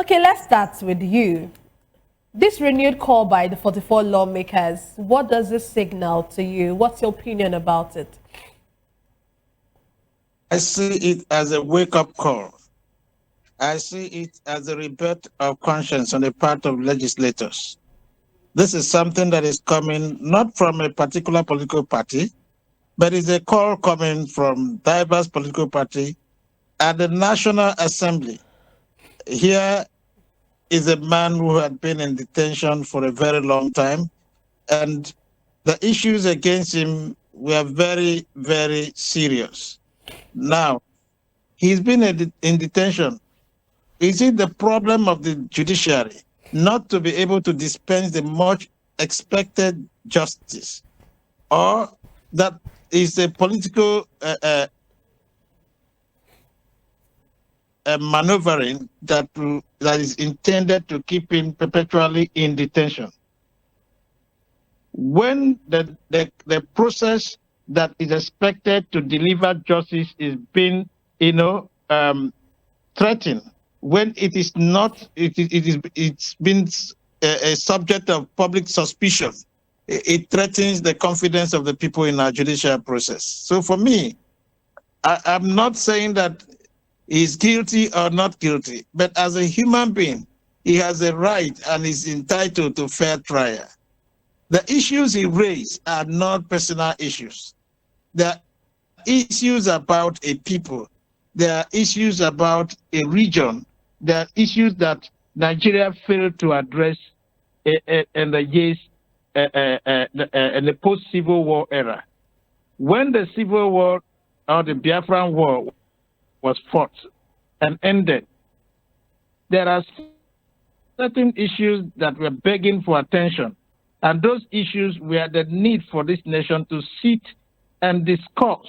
Okay, let's start with you. This renewed call by the 44 lawmakers, what does this signal to you? What's your opinion about it? I see it as a wake-up call. I see it as a rebirth of conscience on the part of legislators. This is something that is coming not from a particular political party, but is a call coming from diverse political party at the National Assembly. Here is a man who had been in detention for a very long time, and the issues against him were very, very serious. Now, he's been in detention. Is it the problem of the judiciary not to be able to dispense the much expected justice, or that is a political maneuvering that is intended to keep him perpetually in detention? When the process that is expected to deliver justice is being, threatened, when it is not, it's been a subject of public suspicion, it threatens the confidence of the people in our judicial process. So for me, I'm not saying that he's guilty or not guilty, but as a human being, he has a right and is entitled to fair trial. The issues he raised are not personal issues. They're issues about a people. There are issues about a region. There are issues that Nigeria failed to address in the years in the post-Civil War era. When the Civil War or the Biafran War was fought and ended, there are certain issues that were begging for attention. And those issues were the need for this nation to sit and discuss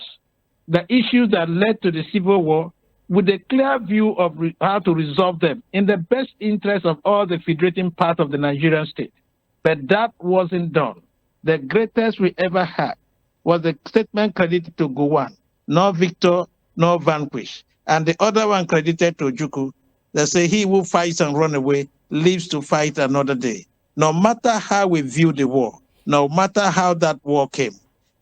the issues that led to the Civil War with a clear view of how to resolve them in the best interest of all the federating part of the Nigerian state. But that wasn't done. The greatest we ever had was the statement credited to Gowon, no victor, no vanquish. And the other one credited to Juku, they say, he who fights and run away lives to fight another day. No matter how we view the war, no matter how that war came,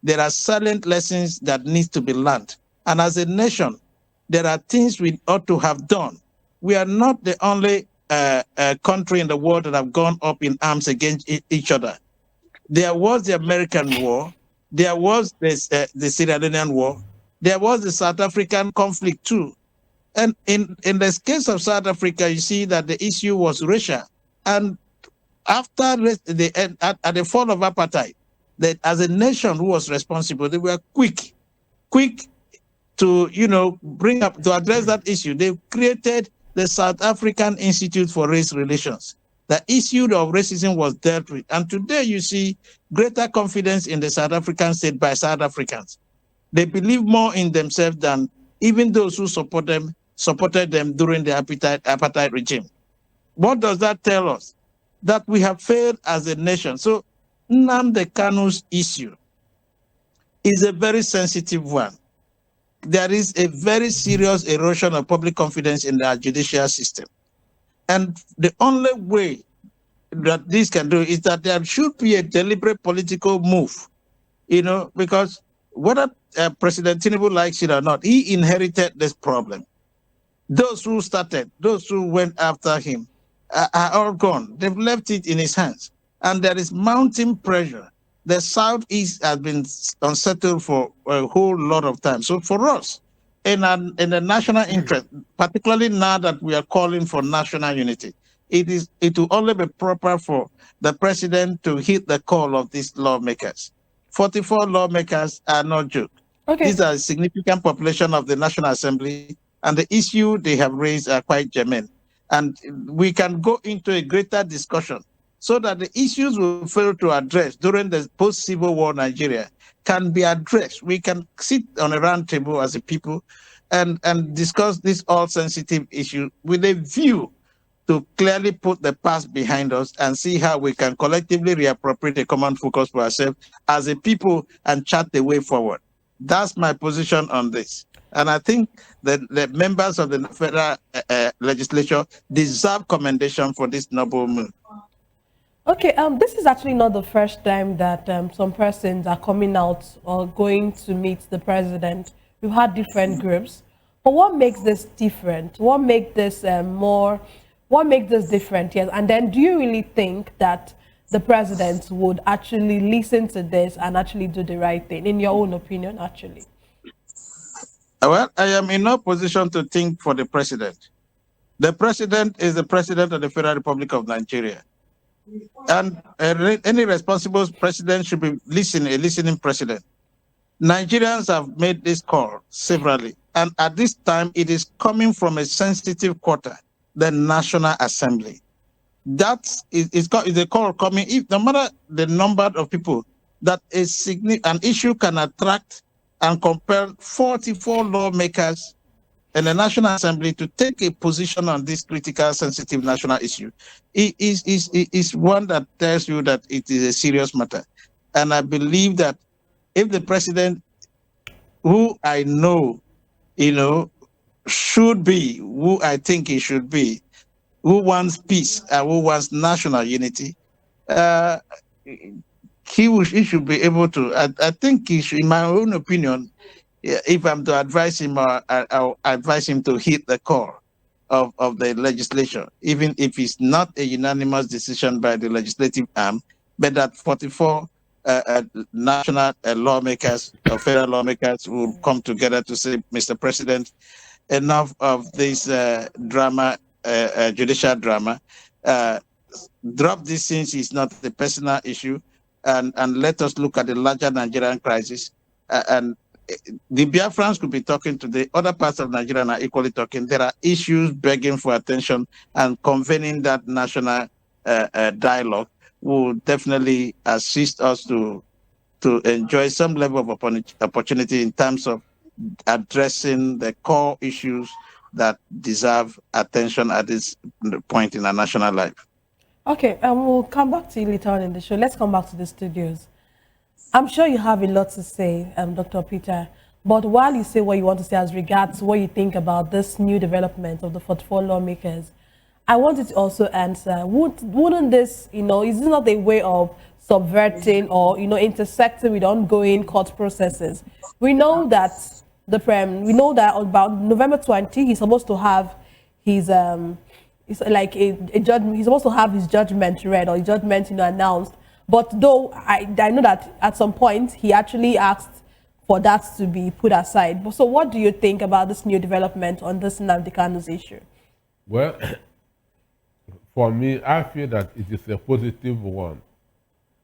there are silent lessons that need to be learned. And as a nation, there are things we ought to have done. We are not the only country in the world that have gone up in arms against each other. There was the American war, there was the Sierra Leonean war, there was the South African conflict too. And in the case of South Africa, you see that the issue was racial. And after at the fall of apartheid, that as a nation who was responsible, they were quick to bring up to address that issue. They created the South African Institute for Race Relations. The issue of racism was dealt with, and today you see greater confidence in the South African state by South Africans. They believe more in themselves than even those who supported them during the apartheid regime. What does that tell us? That we have failed as a nation. So Nnamdi Kanu's issue is a very sensitive one. There is a very serious erosion of public confidence in our judicial system. And the only way that this can do is that there should be a deliberate political move, because whether President Tinubu likes it or not, he inherited this problem. Those who went after him are all gone. They've left it in his hands. And there is mounting pressure. The Southeast has been unsettled for a whole lot of time. So for us, in the national interest, particularly now that we are calling for national unity, it will only be proper for the president to hit the call of these lawmakers. 44 lawmakers are not joke. Okay. These are a significant population of the National Assembly, and the issue they have raised are quite germane. And we can go into a greater discussion so that the issues we fail to address during the post-Civil War Nigeria can be addressed. We can sit on a round table as a people and discuss this all-sensitive issue with a view to clearly put the past behind us and see how we can collectively reappropriate a common focus for ourselves as a people and chart the way forward. That's my position on this. And I think that the members of the federal legislature deserve commendation for this noble move. Okay, this is actually not the first time that some persons are coming out or going to meet the president. We've had different groups, but what makes this different? What makes this more? What makes this different? Yes, and then do you really think that the president would actually listen to this and actually do the right thing? In your own opinion, actually. Well, I am in no position to think for the president. The president is the president of the Federal Republic of Nigeria. And any responsible president should be a listening president. Nigerians have made this call severally, and at this time, it is coming from a sensitive quarter, the National Assembly. That is a call coming, if no matter the number of people, that an issue can attract and compel 44 lawmakers and the National Assembly to take a position on this critical, sensitive national issue. It is one that tells you that it is a serious matter. And I believe that if the president, who I know, should be, who I think he should be, who wants peace and who wants national unity, he should be able to. I think he should, in my own opinion, if I'm to advise him, I'll advise him to hit the core of the legislation, even if it's not a unanimous decision by the legislative arm, but that 44 national lawmakers or federal lawmakers will come together to say, Mr. President, enough of this drama, judicial drama. Drop this since it's not a personal issue, and let us look at the larger Nigerian crisis. And the Biafrans could be talking to the other parts of Nigeria and are equally talking. There are issues begging for attention, and convening that national dialogue will definitely assist us to enjoy some level of opportunity in terms of addressing the core issues that deserve attention at this point in our national life. Okay, we'll come back to you later on in the show. Let's come back to the studios. I'm sure you have a lot to say, Dr. Peter, but while you say what you want to say as regards what you think about this new development of the 44 lawmakers, I wanted to also answer, wouldn't this, is this not a way of subverting or, intersecting with ongoing court processes? We know that about November 20, he's supposed to have his, it's like a judgment, he's supposed to have his judgment read or his judgment, announced. But though I know that at some point he actually asked for that to be put aside. So what do you think about this new development on this Nnamdi Kanu's issue? Well, for me, I feel that it is a positive one,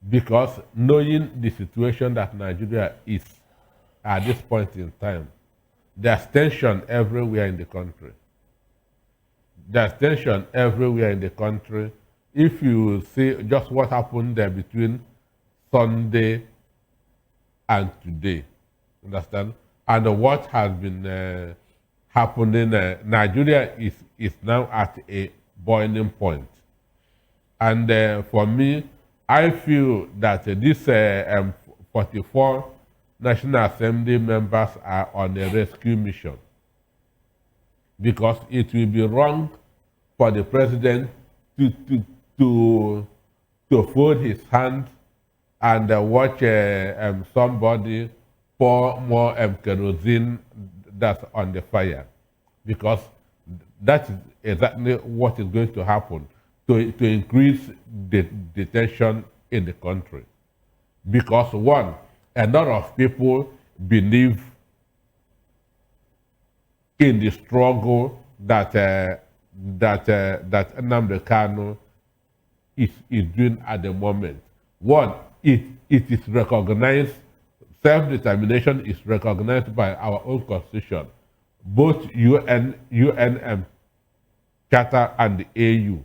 because knowing the situation that Nigeria is at this point in time, there's tension everywhere in the country. There's tension everywhere in the country. If you see just what happened there between Sunday and today, understand? And what has been happening, Nigeria is now at a boiling point. And for me, I feel that these 44 National Assembly members are on a rescue mission, because it will be wrong for the president to fold his hand and watch somebody pour more kerosene that's on the fire, because that is exactly what is going to happen to increase the tension in the country. Because one, a lot of people believe in the struggle that Nnamdi Kanu is doing at the moment. One, it is recognized, self-determination is recognized by our own constitution, both UN Charter and the AU.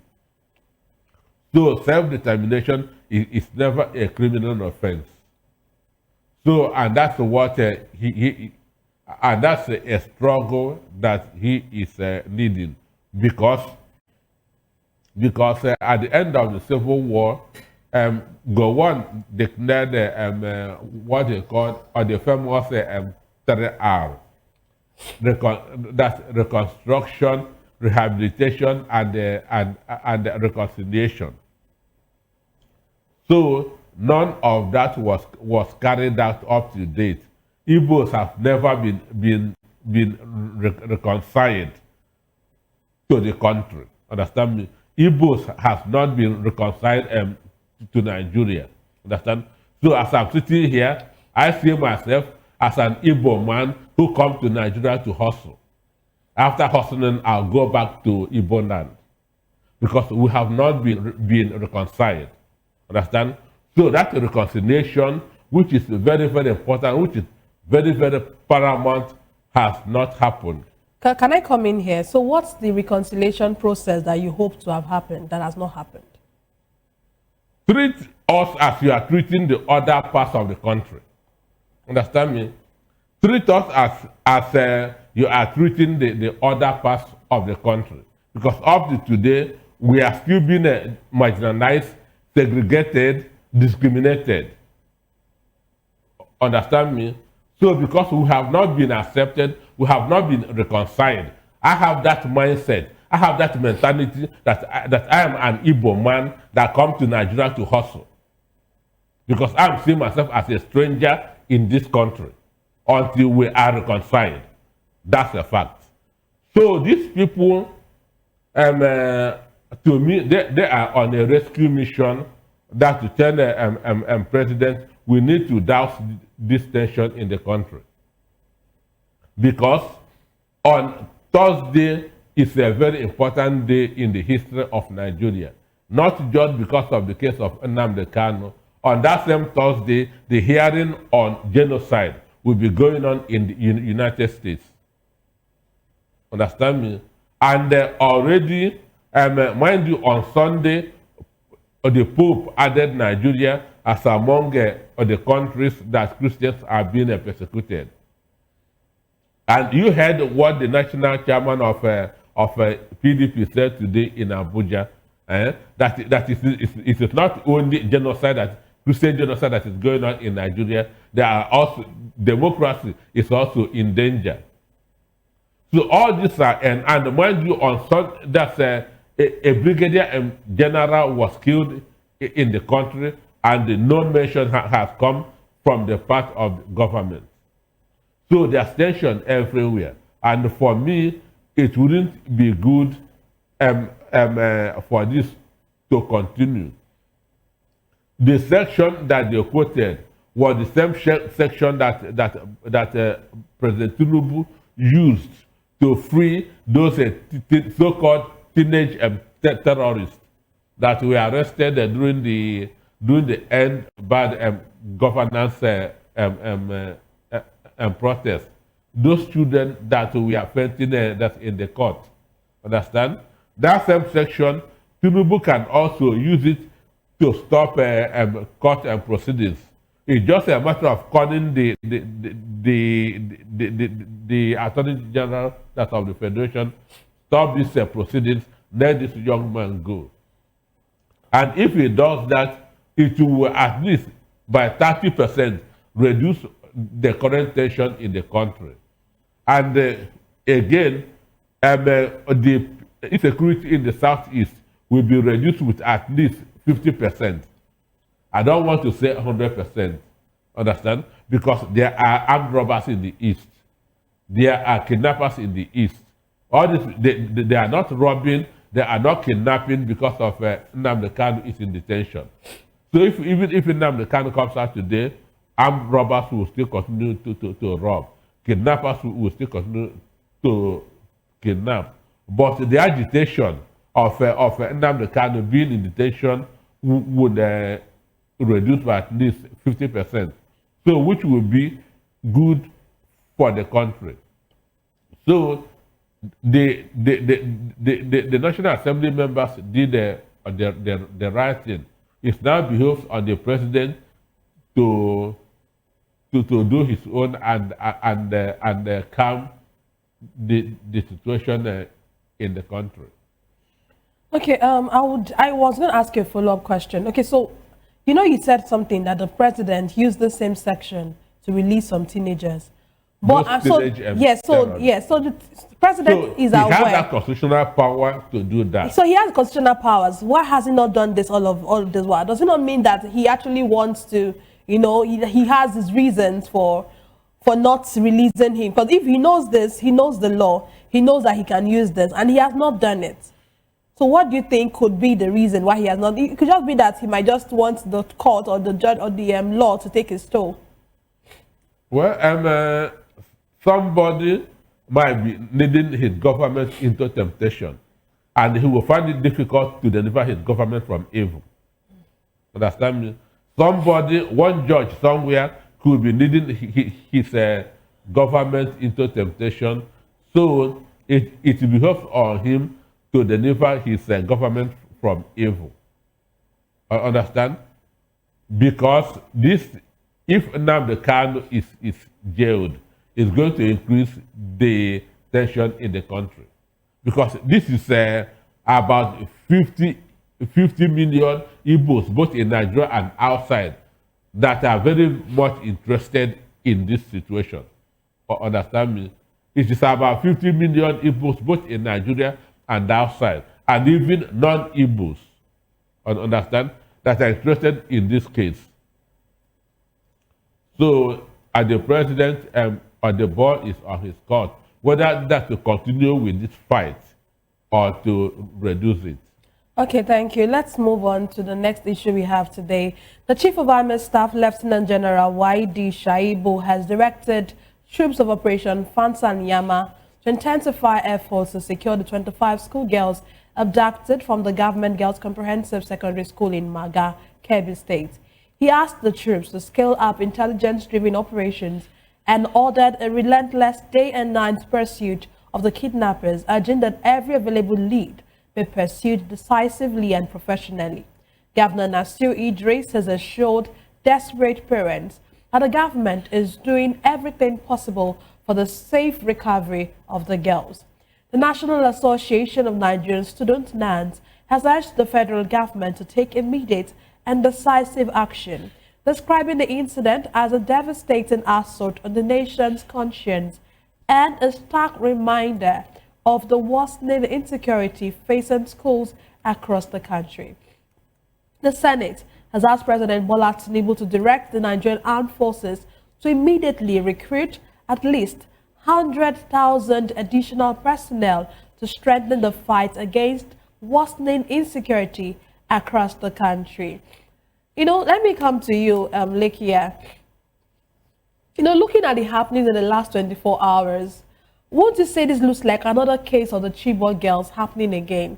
So self-determination is never a criminal offense. So, and that's what and that's a struggle that he is leading, because at the end of the Civil War, Gowon declared what they called, or the famous 3R. That's reconstruction, rehabilitation, and reconciliation. So none of that was carried out up to date. Igbos have never been reconciled to the country. Understand me? Igbos has not been reconciled to Nigeria. Understand? So as I'm sitting here, I see myself as an Igbo man who comes to Nigeria to hustle. After hustling, I'll go back to Igbo land because we have not been reconciled. Understand? So that reconciliation, which is very, very important, which is very, very paramount, has not happened. Can I come in here? So what's the reconciliation process that you hope to have happened that has not happened? Treat us as you are treating the other parts of the country. Understand me? Treat us as you are treating the other parts of the country. Because up to today, we are still being marginalized, segregated, discriminated. Understand me? So because we have not been accepted, we have not been reconciled. I have that mindset. I have that mentality that I am an Igbo man that comes to Nigeria to hustle. Because I'm seeing myself as a stranger in this country until we are reconciled. That's a fact. So these people, to me, they are on a rescue mission that to tell the president, we need to douse this tension in the country. Because on Thursday is a very important day in the history of Nigeria. Not just because of the case of Nnamdi Kanu. On that same Thursday, the hearing on genocide will be going on in the United States. Understand me? And already, mind you, on Sunday, the Pope added Nigeria as among the countries that Christians are being persecuted. And you heard what the national chairman of PDP said today in Abuja, that it is not only genocide, Christian genocide that is going on in Nigeria, there are also, democracy is also in danger. So all these are, and mind you, on Sunday, that's a brigadier general was killed in the country, and no mention has come from the part of the government. So there's tension everywhere. And for me, it wouldn't be good for this to continue. The section that they quoted was the same section that President Tinubu used to free those so-called teenage terrorists that were arrested during the end bad governance protest. Those children that we are fighting that's in the court. Understand? That same section, Tinubu can also use it to stop court and proceedings. It's just a matter of calling the Attorney General that's of the Federation, stop these proceedings, let this young man go. And if he does that, it will at least by 30% reduce the current tension in the country. And again, the insecurity in the southeast will be reduced with at least 50%. I don't want to say 100%, understand? Because there are armed robbers in the east. There are kidnappers in the east. All this, they are not robbing, they are not kidnapping because of Nnamdi Kanu is in detention. So even if Nnamdi Kanu comes out today, armed robbers will still continue to rob. Kidnappers will still continue to kidnap. But the agitation of Nnamdi Kanu being in detention would reduce by at least 50%. So which will be good for the country. So the National Assembly members did the right thing. It now behoves on the president to do his own and calm the situation in the country. Okay, I was going to ask you a follow-up question. Okay, so you know you said something that the president used the same section to release some teenagers. But those so teenage yes, so terrorists. yes, so the president So is he has aware. that constitutional power to do that. So he has constitutional powers. Why has he not done this all of this while? Does it not mean that he actually wants to, you know, he has his reasons for not releasing him? Because if he knows this, he knows the law, he knows that he can use this, and he has not done it. So what do you think could be the reason why he has not? It could just be that he might just want the court or the judge or the law to take his toll. Well, somebody might be leading his government into temptation, and he will find it difficult to deliver his government from evil. Understand me? Somebody, one judge somewhere, could be leading his government into temptation, so it behoves on him to deliver his government from evil. Understand? Because this, if Nnamdi Kanu is jailed, it's going to increase the tension in the country. Because this is about 50 million Igbos, both in Nigeria and outside, that are very much interested in this situation. Understand me? It is about 50 million Igbos, both in Nigeria and outside, and even non-Igbos, understand, that are interested in this case. So, and the president or the ball is on his court, whether that to continue with this fight or to reduce it. Okay, thank you. Let's move on to the next issue we have today. The Chief of Army Staff, Lieutenant General Y.D. Shaibu, has directed troops of Operation Fansanyama to intensify efforts to secure the 25 schoolgirls abducted from the Government Girls Comprehensive Secondary School in Maga, Kebbi State. He asked the troops to scale up intelligence-driven operations and ordered a relentless day and night pursuit of the kidnappers, urging that every available lead be pursued decisively and professionally. Governor Nasir Idris has assured desperate parents that the government is doing everything possible for the safe recovery of the girls. The National Association of Nigerian Students, NANS, has urged the federal government to take immediate and decisive action, describing the incident as a devastating assault on the nation's conscience and a stark reminder of the worsening insecurity facing schools across the country. The Senate has asked President Bola Tinubu to direct the Nigerian Armed Forces to immediately recruit at least 100,000 additional personnel to strengthen the fight against worsening insecurity across the country. You know, let me come to you, Lekia. You know, looking at the happenings in the last 24 hours, won't you say this looks like another case of the Chibok girls happening again?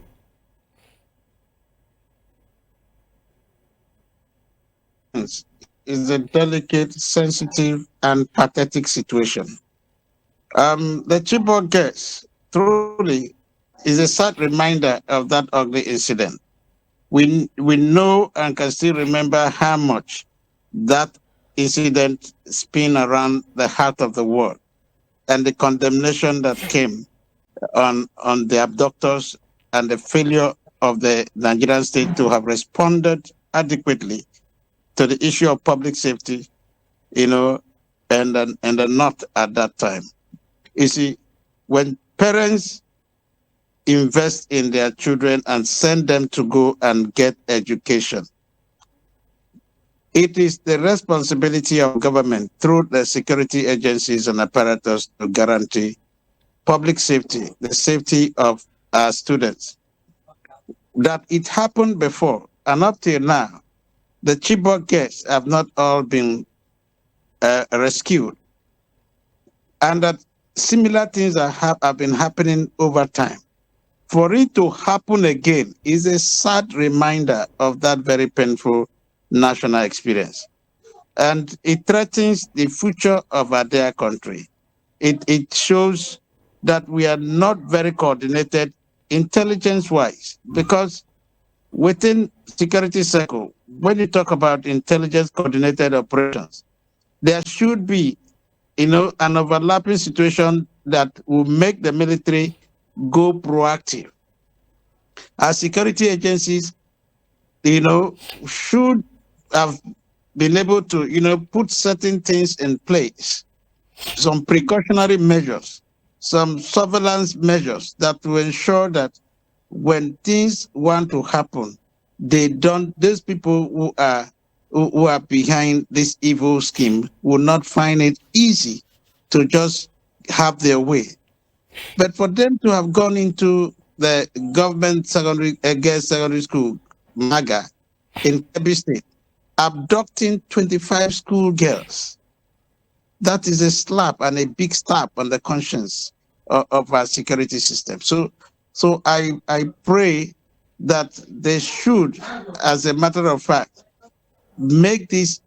Is a delicate, sensitive, and pathetic situation. The Chibok case truly is a sad reminder of that ugly incident. We know and can still remember how much that incident spun around the heart of the world, and the condemnation that came on the abductors and the failure of the Nigerian state to have responded adequately to the issue of public safety, you know, and not at that time. You see, when parents invest in their children and send them to go and get education, it is the responsibility of government through the security agencies and apparatus to guarantee public safety, the safety of our students. That it happened before, and up till now, the Chibok girls have not all been rescued, and that similar things have been happening over time. For it to happen again is a sad reminder of that very painful national experience. And it threatens the future of our dear country. It shows that we are not very coordinated intelligence-wise, because within security circle, when you talk about intelligence coordinated operations, there should be, you know, an overlapping situation that will make the military go proactive. Our security agencies, you know, should have been able to, you know, put certain things in place some precautionary measures, some surveillance measures that will ensure that when things want to happen, they don't, those people who are behind this evil scheme will not find it easy to just have their way. But for them to have gone into the government secondary, girls secondary school, MAGA, in Kebbi State, abducting 25 school girls, that is a slap and a big slap on the conscience of our security system. So I pray that they should, as a matter of fact, make this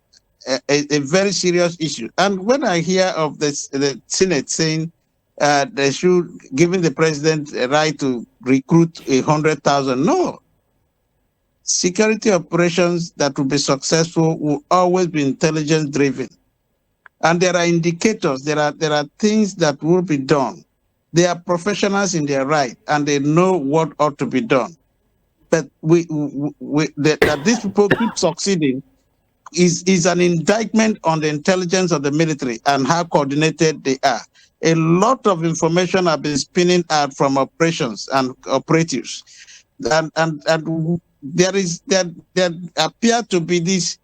a very serious issue. And when I hear of this, the Senate saying they should, giving the president a right to recruit 100,000, no. Security operations that will be successful will always be intelligence driven. And there are indicators, there are things that will be done. They are professionals in their right, and they know what ought to be done. But that these people keep succeeding is an indictment on the intelligence of the military and how coordinated they are. A lot of information have been spinning out from operations and operatives, and there appear to be this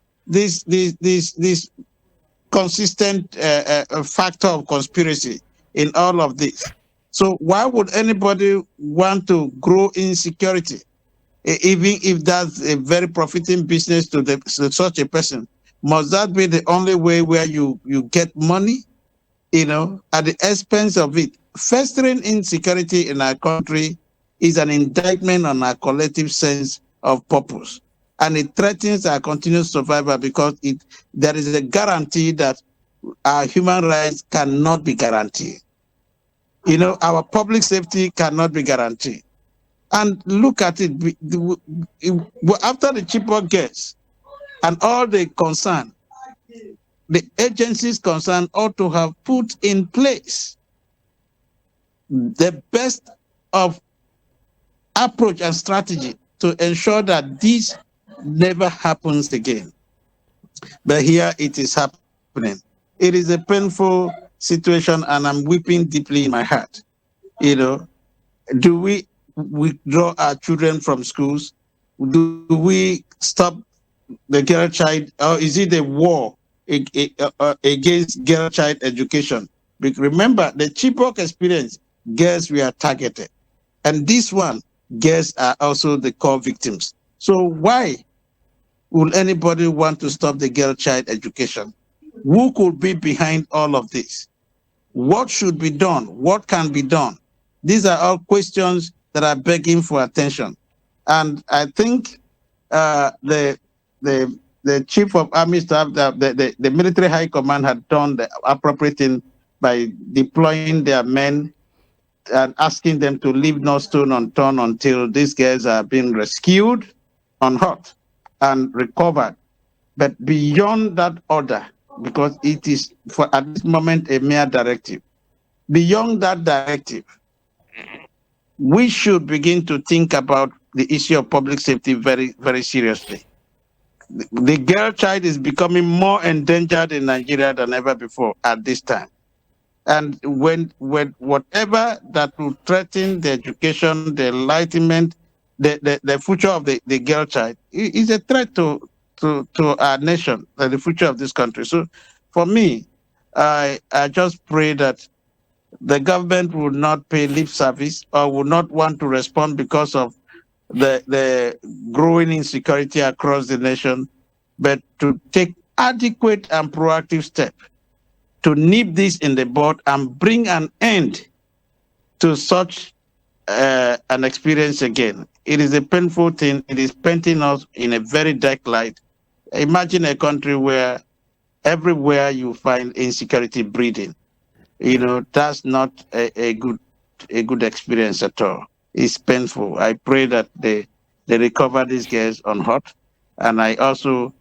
consistent factor of conspiracy in all of this. So why would anybody want to grow insecurity, even if that's a very profiting business to such a person? Must that be the only way where you get money, at the expense of it? Festering insecurity in our country is an indictment on our collective sense of purpose, and it threatens our continuous survival because there is a guarantee that our human rights cannot be guaranteed. Our public safety cannot be guaranteed. And look at it, after the Chibok gets and all the concern, the agencies concerned ought to have put in place the best of approach and strategy to ensure that this never happens again. But here it is happening. It is a painful situation, and I'm weeping deeply in my heart. Do we withdraw our children from schools? Do we stop the girl child, or is it a war against girl child education? Remember, the Chibok experience, girls were targeted. And this one, girls are also the core victims. So why will anybody want to stop the girl child education? Who could be behind all of this? What should be done? What can be done? These are all questions that are begging for attention. And I think the chief of army staff, the military high command had done the appropriate thing by deploying their men and asking them to leave no stone unturned until these guys are being rescued, unhurt, and recovered. But beyond that order, because it is at this moment a mere directive, beyond that directive, we should begin to think about the issue of public safety very, very seriously. The girl child is becoming more endangered in Nigeria than ever before at this time. And when whatever that will threaten the education, the enlightenment, the future of the girl child is a threat to our nation, the future of this country. So for me, I just pray that the government would not pay lip service or would not want to respond because of the growing insecurity across the nation, but to take adequate and proactive steps to nip this in the bud and bring an end to such an experience again. It is a painful thing. It is painting us in a very dark light. Imagine a country where everywhere you find insecurity breeding. That's not a good experience at all. It's painful. I pray that they recover these guys unhurt. And I also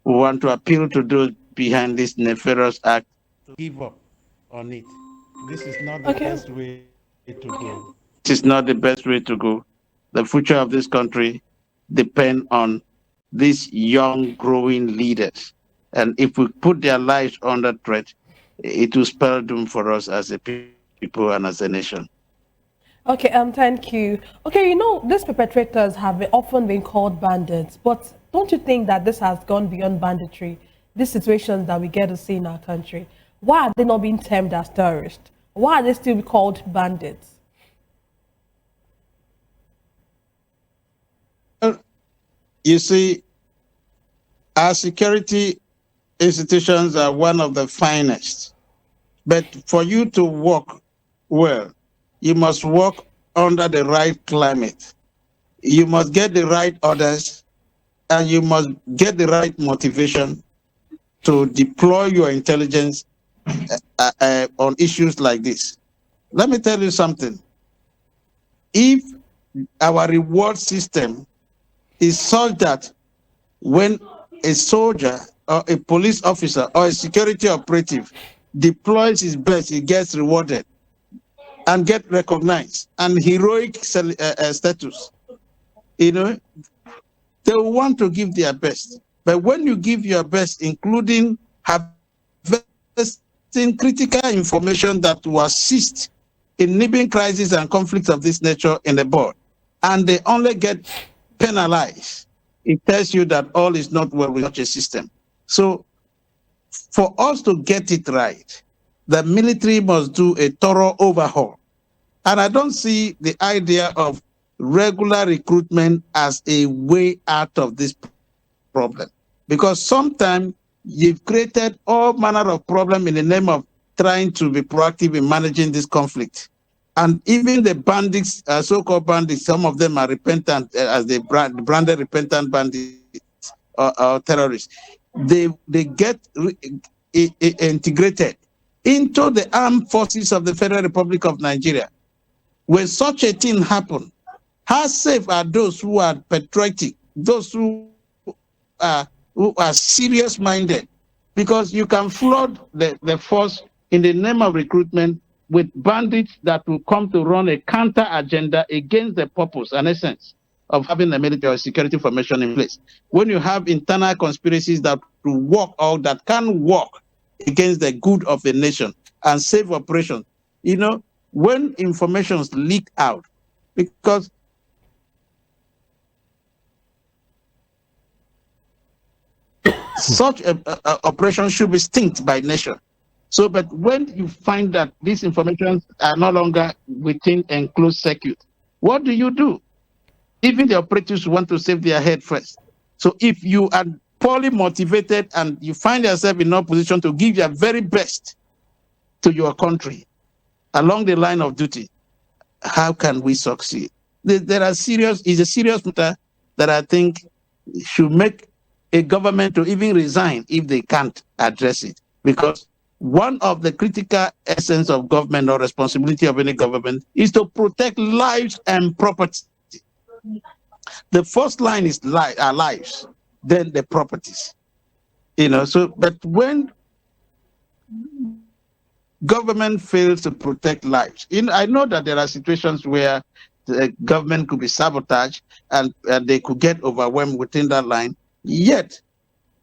want to appeal to those behind this nefarious act to give up on it. This is not the best way to go. This is not the best way to go. The future of this country depends on these young, growing leaders. And if we put their lives under threat, it will spell doom for us as a people and as a nation. Okay, thank you. Okay, you know, these perpetrators have often been called bandits, but don't you think that this has gone beyond banditry? These situations that we get to see in our country, why are they not being termed as terrorists? Why are they still called bandits? Well, you see, our security institutions are one of the finest. But for you to work well, you must work under the right climate. You must get the right orders, and you must get the right motivation to deploy your intelligence on issues like this. Let me tell you something. If our reward system is such that when a soldier or a police officer or a security operative deploys his best, he gets rewarded and get recognized and heroic status, you know, they will want to give their best. But when you give your best, including harvesting critical information that will assist in nibbling crises and conflicts of this nature in the board, and they only get penalized, it tells you that all is not well with such a system. So for us to get it right, the military must do a thorough overhaul. And I don't see the idea of regular recruitment as a way out of this problem. Because sometimes you've created all manner of problem in the name of trying to be proactive in managing this conflict. And even the bandits, so-called bandits, some of them are repentant, as they branded repentant bandits or terrorists. They get integrated into the armed forces of the Federal Republic of Nigeria. When such a thing happens, how safe are those who are patriotic, those who are serious-minded? Because you can flood the force in the name of recruitment with bandits that will come to run a counter agenda against the purpose and essence of having a military or security formation in place. When you have internal conspiracies that will work or that can work against the good of the nation and save operations, you know, when information leak out, because such a operation should be stinked by nation. So, but when you find that these information are no longer within enclosed circuit, what do? Even the operatives want to save their head first. So if you are poorly motivated and you find yourself in no position to give your very best to your country along the line of duty, how can we succeed? There are it's a serious matter that I think should make a government to even resign if they can't address it. Because one of the critical essence of government or responsibility of any government is to protect lives and property. The first line is our lives, then the properties. You know, so but when government fails to protect lives, I know that there are situations where the government could be sabotaged and they could get overwhelmed within that line. Yet,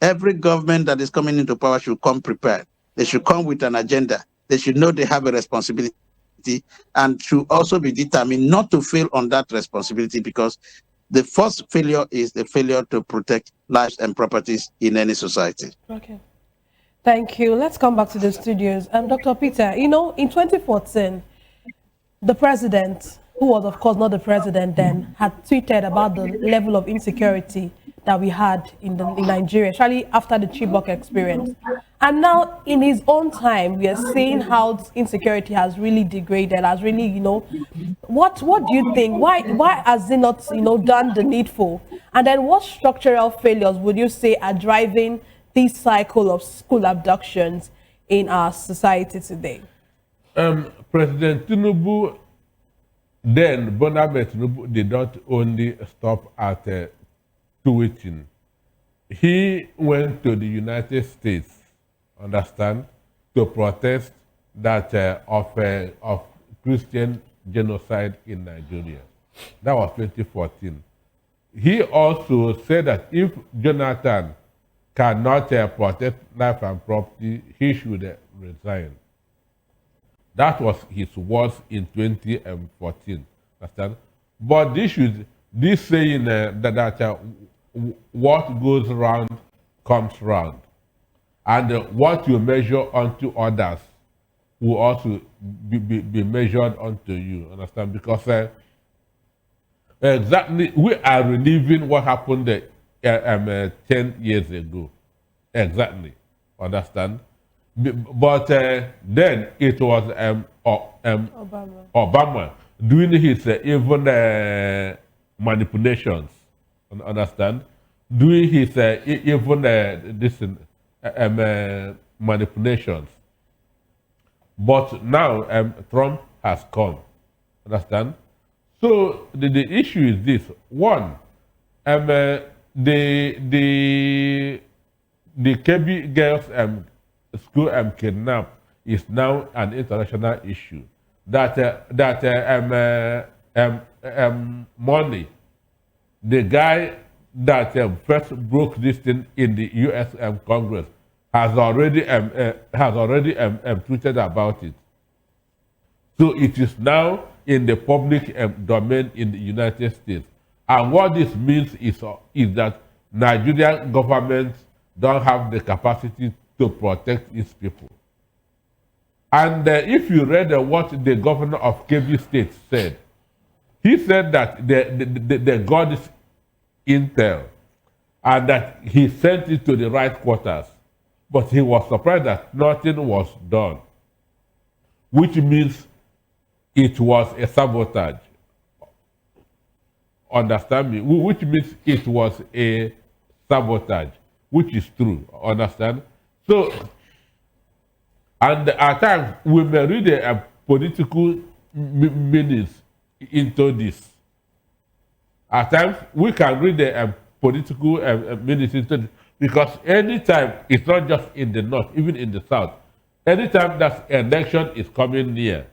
every government that is coming into power should come prepared. They should come with an agenda. They should know they have a responsibility and should also be determined not to fail on that responsibility, because the first failure is the failure to protect lives and properties in any society. Okay. Thank you. Let's come back to the studios. Dr. Peter, you know, in 2014, the president, who was of course not the president then, had tweeted about the level of insecurity that we had in Nigeria, especially after the Chibok experience. And now, in his own time, we are seeing how insecurity has really degraded, has really, you know, what do you think? Why has it not, you know, done the needful? And then what structural failures would you say are driving this cycle of school abductions in our society today? President Tinubu, then Bonabe Tinubu, did not only stop at tweeting. He went to the United States, understand, to protest that of Christian genocide in Nigeria. That was 2014. He also said that if Jonathan cannot protect life and property, he should resign. That was his words in 2014. Understand? But this saying what goes round comes round, and what you measure unto others will also be measured unto you. Understand? Because exactly we are reliving what happened 10 years ago. Exactly. Understand? But then it was Obama doing his even manipulations. Understand? Doing his even this manipulations. But now Trump has come. Understand? So the issue is this: one, the Kebbi girls school kidnap is now an international issue. Money, the guy that first broke this thing in the U.S. Congress, has already tweeted about it. So it is now in the public domain in the United States. And what this means is that Nigerian government don't have the capacity to protect its people. And if you read what the governor of Kebbi State said, he said that they got this intel and that he sent it to the right quarters. But he was surprised that nothing was done, which means it was a sabotage. Understand me? Which means it was a sabotage, which is true. Understand? So, and at times we may read a political meanings into this. At times we can read a political meanings into this, because anytime, it's not just in the north, even in the south, anytime that election is coming near,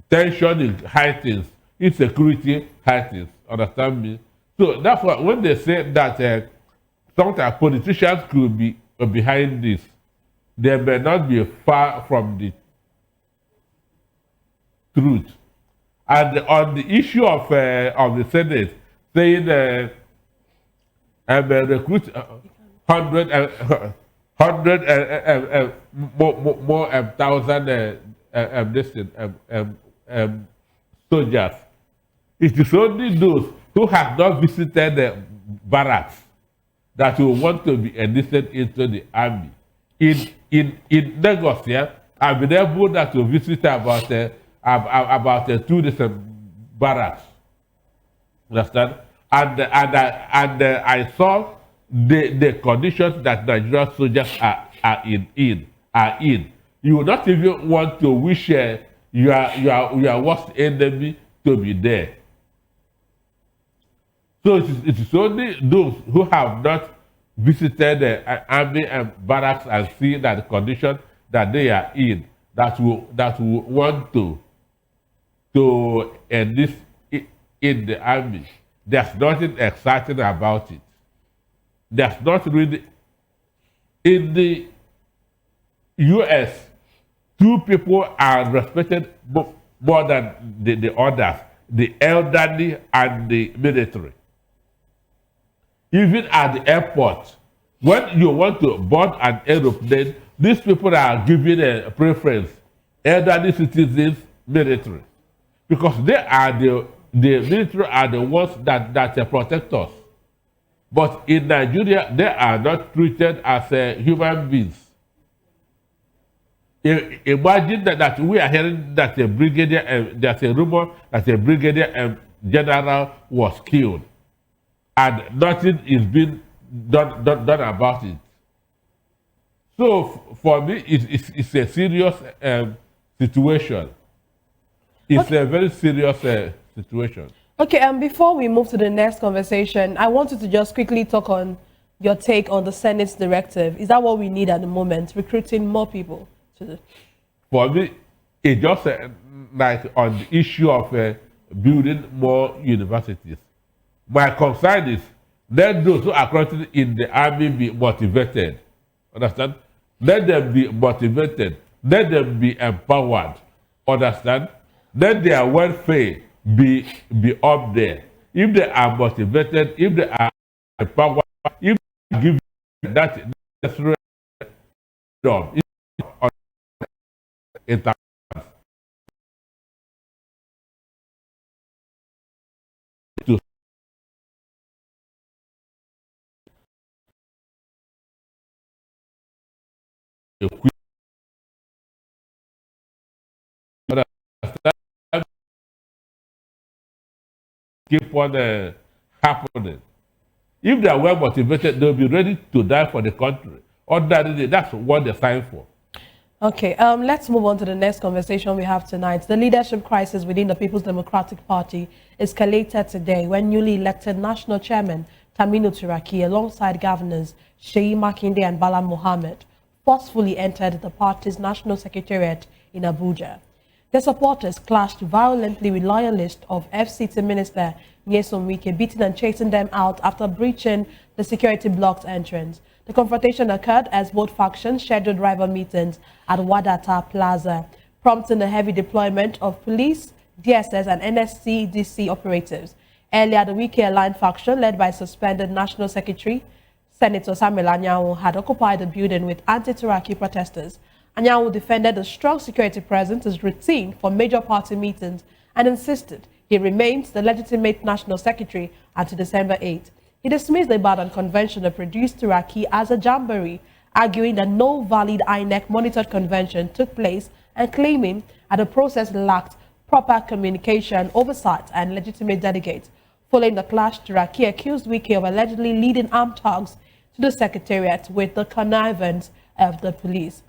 tension heightens, insecurity heightens. Understand me? So that's why when they say that sometimes politicians could be behind this, they may not be far from the truth. And on the issue of the Senate saying recruit 100 more thousand soldiers, it is only those who have not visited the barracks that will want to be enlisted into the army. In Lagos, yeah, I've been able to visit about 2 different barracks. Understand? And I saw the conditions that Nigerian soldiers are in. You would not even want to wish your worst enemy to be there. So it is only those who have not visited the army and barracks and seen that the condition that they are in that will want to enlist in the army. There's nothing exciting about it. There's not really. In the US, 2 people are respected more than the others: the elderly and the military. Even at the airport, when you want to board an aeroplane, these people are given a preference: elderly citizens, military, because they are the military are the ones that protect us. But in Nigeria, they are not treated as human beings. Imagine that we are hearing that a brigadier, there's a rumor that a brigadier general was killed, and nothing is being done about it. So for me, it's a serious situation. It's a very serious situation. Okay, before we move to the next conversation, I wanted to just quickly talk on your take on the Senate's directive. Is that what we need at the moment, recruiting more people? For me, it's just like on the issue of building more universities. My concern is let those who are currently in the army be motivated. Understand? Let them be motivated. Let them be empowered. Understand? Let their welfare be up there. If they are motivated, if they are empowered, if they give that necessary job, to keep on happening. If they are well motivated, they'll be ready to die for the country. Ordinarily, that's what they sign for. Okay, let's move on to the next conversation we have tonight. The leadership crisis within the People's Democratic Party escalated today when newly elected National Chairman Taminu Turaki, alongside governors Sheyi Makinde and Bala Mohammed, forcefully entered the party's National Secretariat in Abuja. Their supporters clashed violently with loyalists of FCT Minister Nyesom Wike, beating and chasing them out after breaching the security block's entrance. The confrontation occurred as both factions scheduled rival meetings at Wadata Plaza, prompting a heavy deployment of police, DSS and NSCDC operatives. Earlier, the Wike-aligned faction, led by suspended National Secretary Senator Samuel Anyanwu, had occupied the building with anti-Turaki protesters. Anyanwu defended the strong security presence as routine for major party meetings and insisted he remains the legitimate National Secretary until December 8. He dismissed the Ibadan convention that produced Turaki as a jamboree, arguing that no valid INEC-monitored convention took place and claiming that the process lacked proper communication, oversight, and legitimate delegates. Following the clash, Turaki accused Wike of allegedly leading armed thugs to the secretariat with the connivance of the police.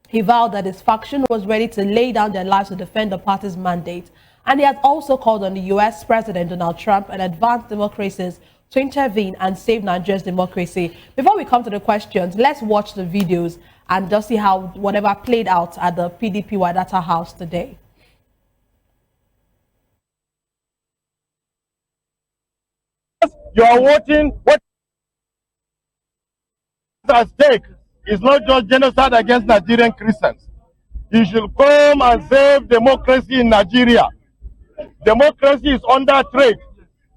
He vowed that his faction was ready to lay down their lives to defend the party's mandate, and he has also called on the U.S. President Donald Trump and advanced democracies to intervene and save Nigeria's democracy. Before we come to the questions, let's watch the videos and just see how whatever played out at the PDP Wadata house today. You are watching what is at stake is not just genocide against Nigerian Christians. You should come and save democracy in Nigeria. Democracy is under threat.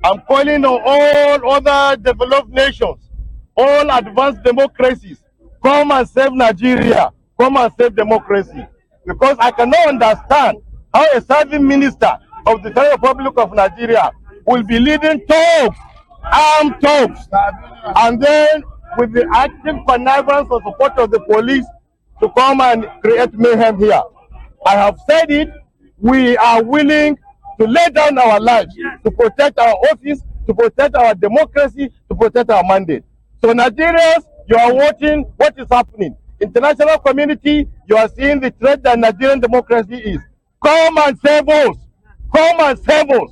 I'm calling on all other developed nations, all advanced democracies, come and save Nigeria, come and save democracy. Because I cannot understand how a serving minister of the Federal Republic of Nigeria will be leading talks, armed talks, and then with the active connivance or support of the police to come and create mayhem here. I have said it, we are willing to lay down our lives to protect our office, to protect our democracy, to protect our mandate. So Nigerians, you are watching what is happening. International community, you are seeing the threat that Nigerian democracy is. Come and save us. Come and save us.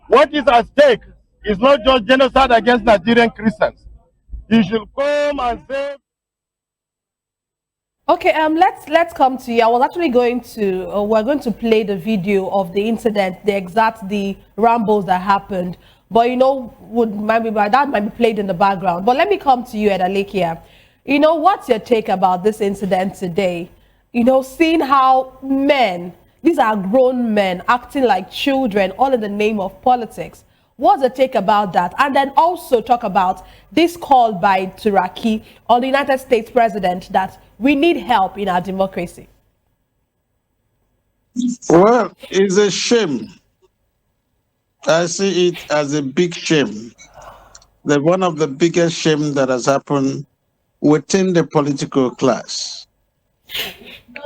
What is at stake is not just genocide against Nigerian Christians. You should come and save. Okay, let's come to you. I was actually going to we're going to play the video of the incident, the rambles that happened. But you know, that might be played in the background. But let me come to you, Adalekia. You know, what's your take about this incident today? You know, seeing how men, these are grown men, acting like children, all in the name of politics. What's the take about that? And then also talk about this call by Turaki on the United States president that we need help in our democracy. Well, it's a shame. I see it as a big shame. One of the biggest shame that has happened within the political class.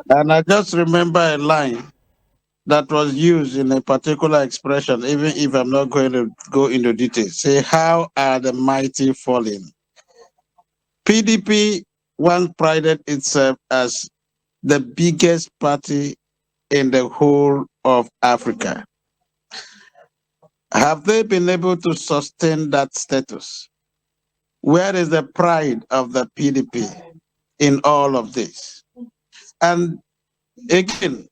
And I just remember a line that was used in a particular expression, even if I'm not going to go into details. Say, how are the mighty falling? PDP once prided itself as the biggest party in the whole of Africa. Have they been able to sustain that status? Where is the pride of the PDP in all of this? And again,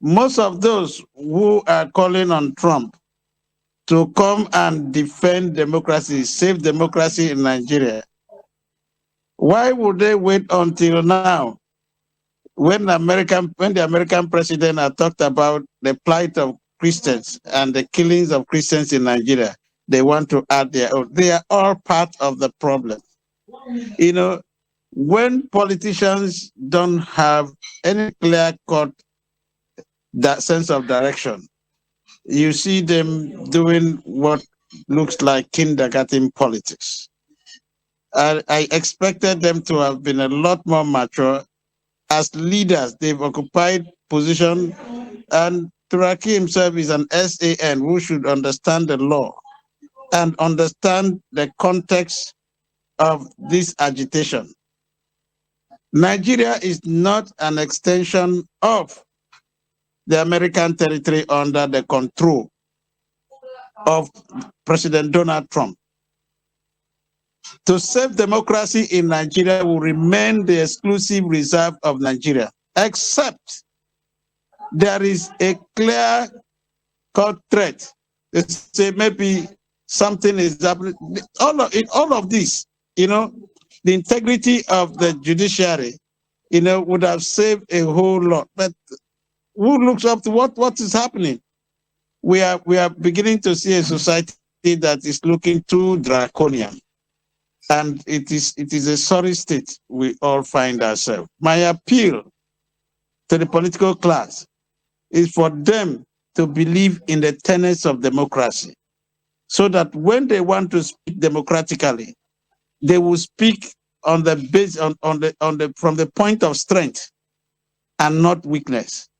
most of those who are calling on Trump to come and defend democracy, save democracy in Nigeria, Why would they wait until now? When the American president had talked about the plight of Christians and the killings of Christians in Nigeria, they want to add their own. They are all part of the problem. You know, when politicians don't have any clear-cut that sense of direction, you see them doing what looks like kindergarten politics. I expected them to have been a lot more mature. As leaders, they've occupied position, and Turaki himself is an SAN who should understand the law and understand the context of this agitation. Nigeria is not an extension of the American territory under the control of President Donald Trump. To save democracy in Nigeria will remain the exclusive reserve of Nigeria, except there is a clear-cut threat. Let's say maybe something is happening. All of this, you know, the integrity of the judiciary, you know, would have saved a whole lot. But who looks up to what is happening? We are beginning to see a society that is looking too draconian. And it is a sorry state we all find ourselves. My appeal to the political class is for them to believe in the tenets of democracy, so that when they want to speak democratically, they will speak on the base from the point of strength and not weakness.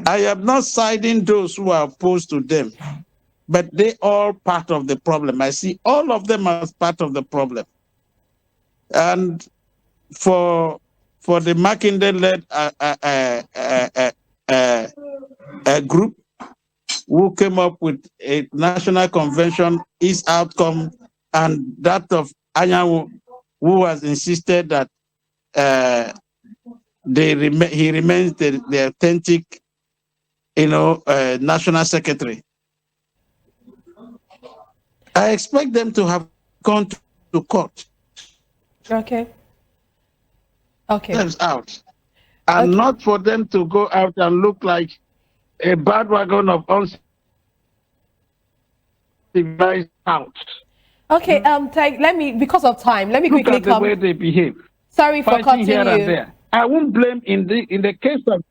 I am not siding those who are opposed to them, but they are part of the problem. I see all of them as part of the problem. And for the Mackinday-led group who came up with a national convention, its outcome, and that of Anyanwu, who has insisted that he remains the authentic, national secretary. I expect them to have gone to court. Okay. Out. And not for them to go out and look like a bandwagon of uncivilized out. Okay, let me, because of time, let me look quickly at the way they behave. Sorry for cutting here you. And there. I won't blame in the case of